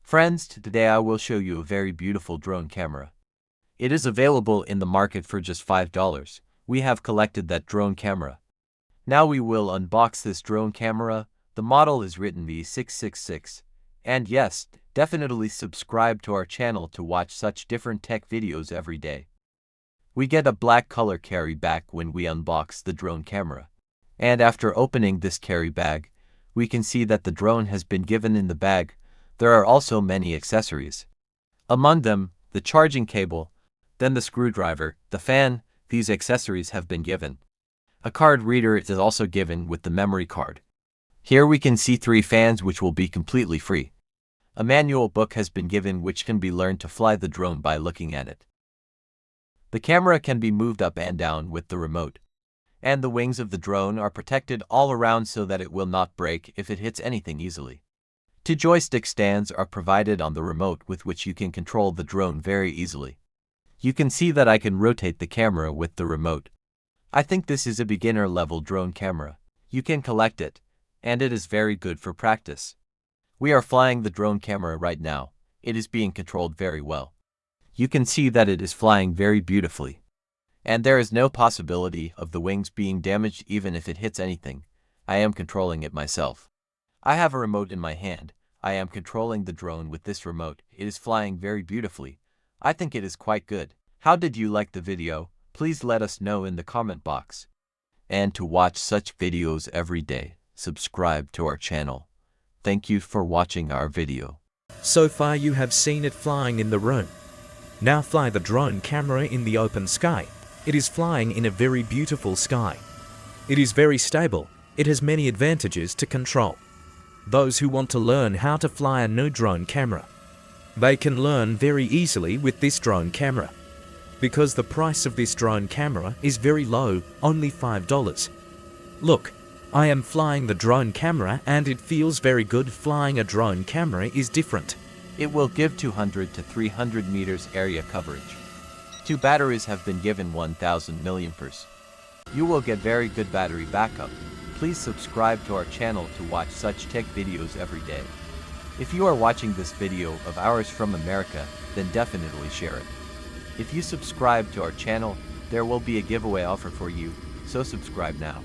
Friends, today I will show you a very beautiful drone camera. It is available in the market for just $5. We have collected that drone camera. Now we will unbox this drone camera. The model is written V666. And yes, definitely subscribe to our channel to watch such different tech videos every day. We get a black color carry bag when we unbox the drone camera. And after opening this carry bag, we can see that the drone has been given in the bag. There are also many accessories. Among them, the charging cable, then the screwdriver, the fan. These accessories have been given. A card reader is also given with the memory card. Here we can see 3 fans which will be completely free. A manual book has been given which can be learned to fly the drone by looking at it. The camera can be moved up and down with the remote. And the wings of the drone are protected all around so that it will not break if it hits anything easily. 2 joystick stands are provided on the remote with which you can control the drone very easily. You can see that I can rotate the camera with the remote. I think this is a beginner-level drone camera. You can collect it, and it is very good for practice. We are flying the drone camera right now. It is being controlled very well. You can see that it is flying very beautifully. And there is no possibility of the wings being damaged even if it hits anything. I am controlling it myself. I have a remote in my hand. I am controlling the drone with this remote. It is flying very beautifully. I think it is quite good. How did you like the video? Please let us know in the comment box. And to watch such videos every day, subscribe to our channel. Thank you for watching our video. So far you have seen it flying in the room. Now fly the drone camera in the open sky. It is flying in a very beautiful sky. It is very stable. It has many advantages to control. Those who want to learn how to fly a new drone camera, they can learn very easily with this drone camera. Because the price of this drone camera is very low, only $5. Look, I am flying the drone camera and it feels very good. Flying a drone camera is different. It will give 200 to 300 meters area coverage. 2 batteries have been given 1000 milliamperes. You will get very good battery backup. Please subscribe to our channel to watch such tech videos every day. If you are watching this video of ours from America, then definitely share it. If you subscribe to our channel, there will be a giveaway offer for you, so subscribe now.